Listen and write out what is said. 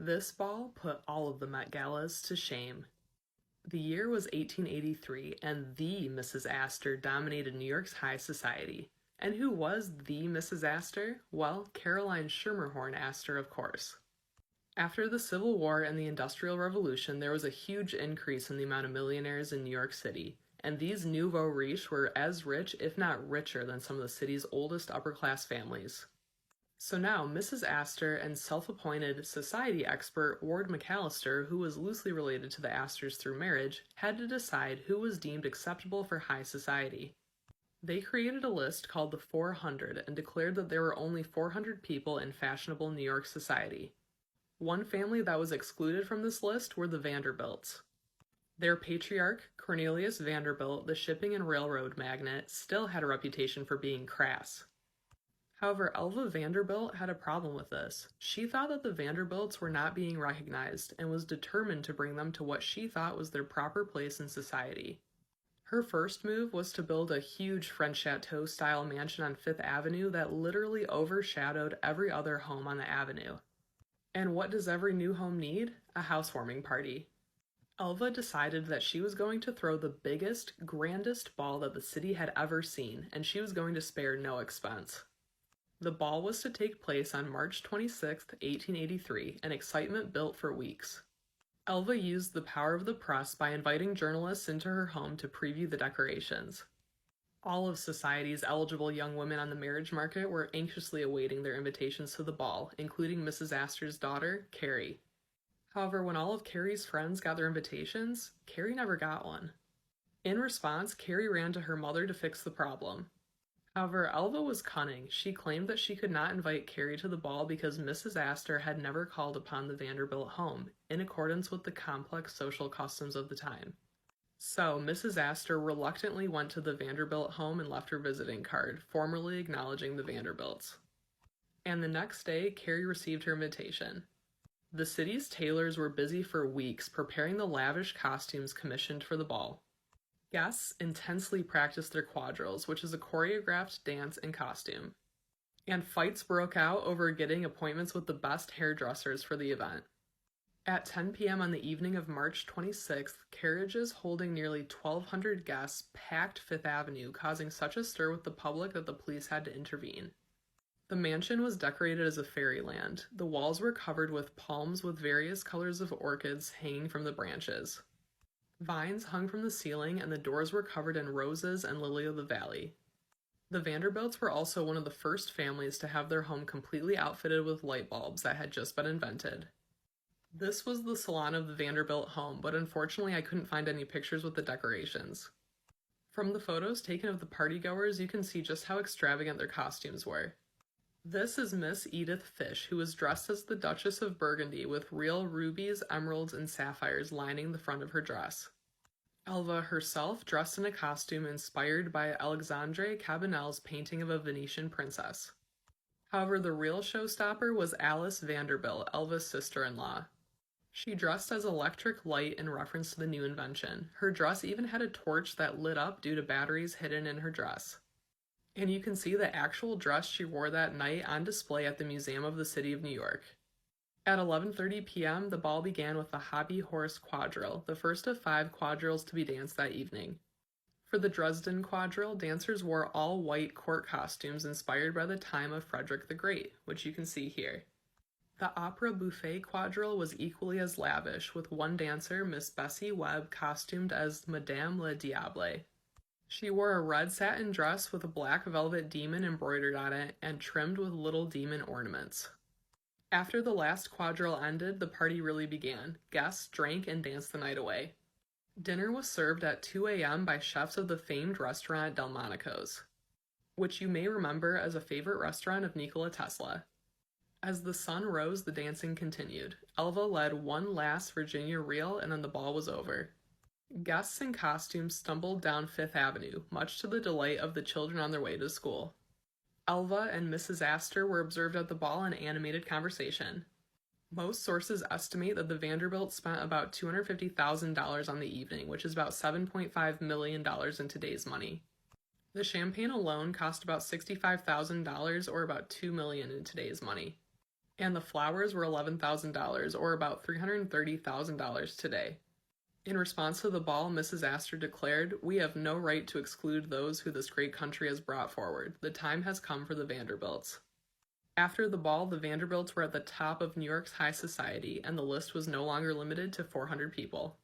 This ball put all of the Met Galas to shame. The year was 1883, and the Mrs. Astor dominated New York's high society. And who was the Mrs. Astor? Well, Caroline Schermerhorn Astor, of course. After the Civil War and the Industrial Revolution, there was a huge increase in the amount of millionaires in New York City, and these nouveau riche were as rich, if not richer, than some of the city's oldest upper-class families. So now, Mrs. Astor and self-appointed society expert Ward McAllister, who was loosely related to the Astors through marriage, had to decide who was deemed acceptable for high society. They created a list called the 400 and declared that there were only 400 people in fashionable New York society. One family that was excluded from this list were the Vanderbilts. Their patriarch, Cornelius Vanderbilt, the shipping and railroad magnate, still had a reputation for being crass. However, Elva Vanderbilt had a problem with this. She thought that the Vanderbilts were not being recognized and was determined to bring them to what she thought was their proper place in society. Her first move was to build a huge French chateau-style mansion on Fifth Avenue that literally overshadowed every other home on the avenue. And what does every new home need? A housewarming party. Elva decided that she was going to throw the biggest, grandest ball that the city had ever seen, and she was going to spare no expense. The ball was to take place on March 26, 1883, and excitement built for weeks. Elva used the power of the press by inviting journalists into her home to preview the decorations. All of society's eligible young women on the marriage market were anxiously awaiting their invitations to the ball, including Mrs. Astor's daughter, Carrie. However, when all of Carrie's friends got their invitations, Carrie never got one. In response, Carrie ran to her mother to fix the problem. However, Elva was cunning. She claimed that she could not invite Carrie to the ball because Mrs. Astor had never called upon the Vanderbilt home, in accordance with the complex social customs of the time. So, Mrs. Astor reluctantly went to the Vanderbilt home and left her visiting card, formally acknowledging the Vanderbilts. And the next day, Carrie received her invitation. The city's tailors were busy for weeks preparing the lavish costumes commissioned for the ball. Guests intensely practiced their quadrilles, which is a choreographed dance and costume. And fights broke out over getting appointments with the best hairdressers for the event. At 10 p.m. on the evening of March 26th, carriages holding nearly 1,200 guests packed Fifth Avenue, causing such a stir with the public that the police had to intervene. The mansion was decorated as a fairyland. The walls were covered with palms with various colors of orchids hanging from the branches. Vines hung from the ceiling, and the doors were covered in roses and lily-of-the-valley. The Vanderbilts were also one of the first families to have their home completely outfitted with light bulbs that had just been invented. This was the salon of the Vanderbilt home, but unfortunately I couldn't find any pictures with the decorations. From the photos taken of the partygoers, you can see just how extravagant their costumes were. This is Miss Edith Fish, who was dressed as the Duchess of Burgundy with real rubies, emeralds, and sapphires lining the front of her dress. Elva herself dressed in a costume inspired by Alexandre Cabanel's painting of a Venetian princess. However, the real showstopper was Alice Vanderbilt, Elva's sister-in-law. She dressed as electric light in reference to the new invention. Her dress even had a torch that lit up due to batteries hidden in her dress. And you can see the actual dress she wore that night on display at the Museum of the City of New York. At 11:30 p.m., the ball began with the Hobby Horse Quadrille, the first of 5 quadrilles to be danced that evening. For the Dresden Quadrille, dancers wore all white court costumes inspired by the time of Frederick the Great, which you can see here. The Opera Buffet Quadrille was equally as lavish, with one dancer, Miss Bessie Webb, costumed as Madame Le Diable. She wore a red satin dress with a black velvet demon embroidered on it and trimmed with little demon ornaments. After the last quadrille ended, the party really began. Guests drank and danced the night away. Dinner was served at 2 a.m. by chefs of the famed restaurant Delmonico's, which you may remember as a favorite restaurant of Nikola Tesla. As the sun rose, the dancing continued. Elva led one last Virginia reel, and then the ball was over. Guests in costumes stumbled down Fifth Avenue, much to the delight of the children on their way to school. Elva and Mrs. Astor were observed at the ball in animated conversation. Most sources estimate that the Vanderbilts spent about $250,000 on the evening, which is about $7.5 million in today's money. The champagne alone cost about $65,000 or about $2 million in today's money. and the flowers were $11,000, or about $330,000 today. In response to the ball, Mrs. Astor declared, "We have no right to exclude those who this great country has brought forward. The time has come for the Vanderbilts." After the ball, the Vanderbilts were at the top of New York's high society, and the list was no longer limited to 400 people.